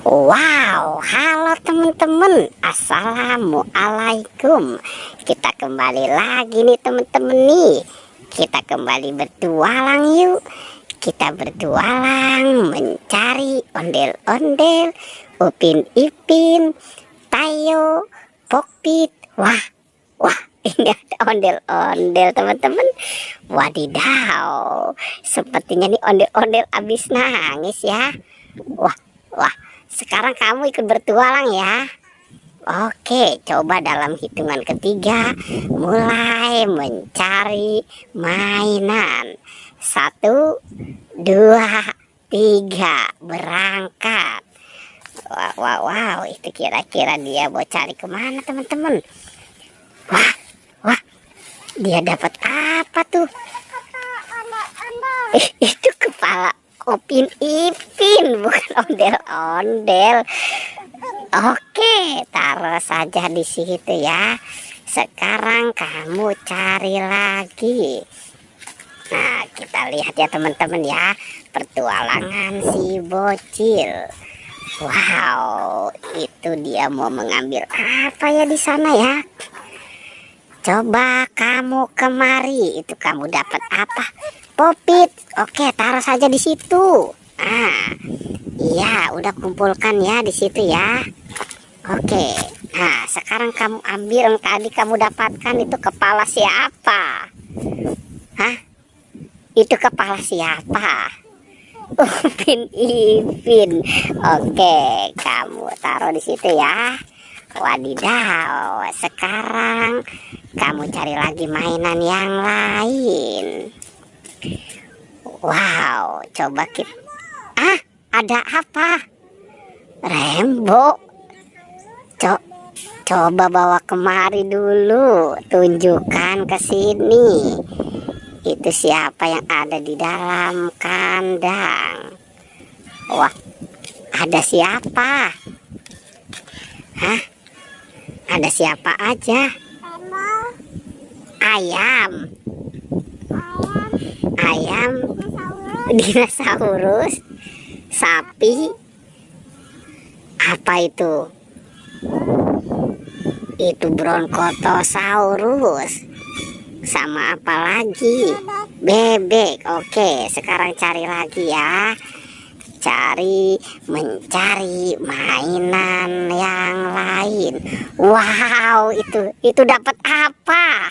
Wow, halo teman-teman. Assalamualaikum. Kita kembali lagi nih teman-teman nih. Kita kembali bertualang yuk. Kita bertualang mencari ondel-ondel, Upin Ipin, Tayo, Pokpit. Wah, ini ada ondel-ondel teman-teman. Wadidaw, sepertinya nih ondel-ondel abis nangis ya. Wah, sekarang kamu ikut bertualang ya. Oke, coba dalam hitungan ketiga mulai mencari mainan. 1, 2, 3, berangkat. Wow, itu kira-kira dia mau cari kemana teman-teman? Wah, dia dapat apa tuh? Itu kepala Upin Ipin, bukan ondel-ondel. Oke, taruh saja di situ ya. Sekarang kamu cari lagi. Nah, kita lihat ya teman-teman ya, pertualangan si bocil. Wow, itu dia mau mengambil apa ya di sana ya? Coba kamu kemari, itu kamu dapat apa? Popit. Oke, taruh saja di situ. Iya, udah kumpulkan ya di situ ya. Oke. Nah, sekarang kamu ambil yang tadi kamu dapatkan itu kepala siapa? Hah? Itu kepala siapa? Upin Ipin. Oke, kamu taruh di situ ya. Wadidaw, sekarang kamu cari lagi mainan yang lain. Wow, coba kita. Ada apa? Rembo. Coba bawa kemari dulu. Tunjukkan ke sini. Itu siapa yang ada di dalam kandang? Wah, ada siapa? Hah? Ada siapa aja? Ayam, dinosaurus, sapi, apa itu? Itu brontosaurus. Sama apa lagi? Bebek. Oke, sekarang cari lagi ya. Mencari mainan yang lain. Wow, itu dapat apa?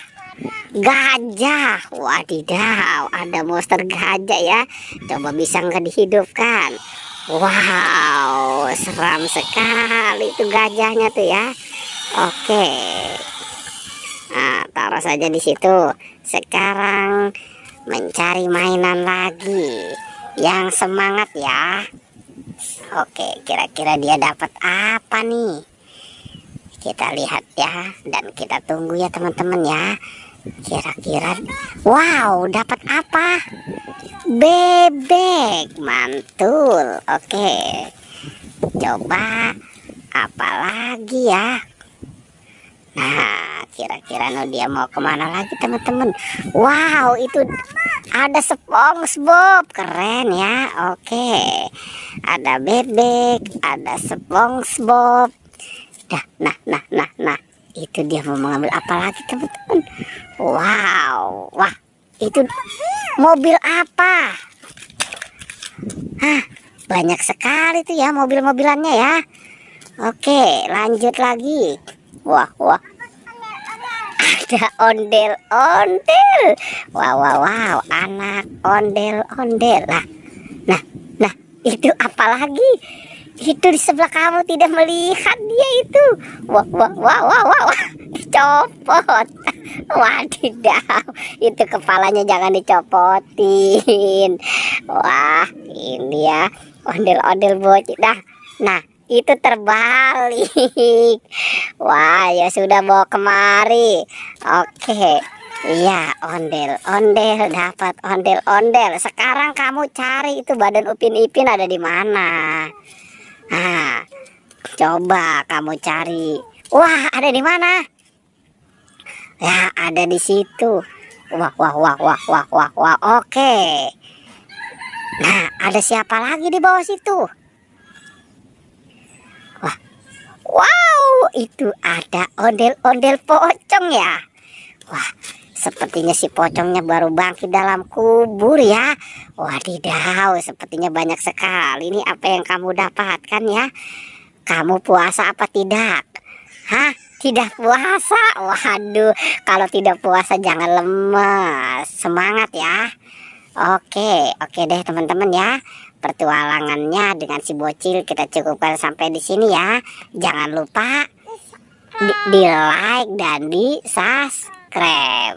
Gajah. Wadidaw, ada monster gajah ya. Coba bisa nggak dihidupkan? Wow, seram sekali itu gajahnya tuh ya. Oke. Nah, taruh saja di situ. Sekarang mencari mainan lagi. Yang semangat ya. Oke, kira-kira dia dapat apa nih? Kita lihat ya, dan kita tunggu ya teman-teman ya. Kira-kira, wow, dapat apa? Bebek, mantul. Oke, coba apa lagi ya? Nah, kira-kira dia mau kemana lagi teman-teman? Wow, itu ada SpongeBob, keren ya. Oke, ada bebek, ada SpongeBob. Nah, itu dia mau mengambil apa lagi teman-teman? Wow, wah, itu mobil apa? Banyak sekali tuh ya mobil-mobilannya ya. Oke, lanjut lagi. Wah, ada ondel-ondel. Wow, anak ondel-ondel. Nah, itu apa lagi? Itu di sebelah kamu tidak melihat dia itu. Wah, dicopot. Wadidaw, itu kepalanya jangan dicopotin. Wah, ini ya ondel-ondel bocil. Nah, itu terbalik. Wah, ya sudah bawa kemari. Oke. Iya, ondel-ondel dapat ondel-ondel. Sekarang kamu cari itu badan Upin Ipin ada di mana? Coba kamu cari. Wah, ada di mana? Ya, ada di situ. Wah. Oke. Nah, ada siapa lagi di bawah situ? itu ada ondel-ondel pocong ya. Wah, sepertinya si pocongnya baru bangkit dalam kubur ya. Wadidaw, sepertinya banyak sekali. Ini apa yang kamu dapatkan ya? Kamu puasa apa tidak? Hah? Tidak puasa? Waduh, kalau tidak puasa jangan lemes. Semangat ya. Oke deh teman-teman ya. Pertualangannya dengan si bocil kita cukupkan sampai di sini ya. Jangan lupa di like dan di subscribe.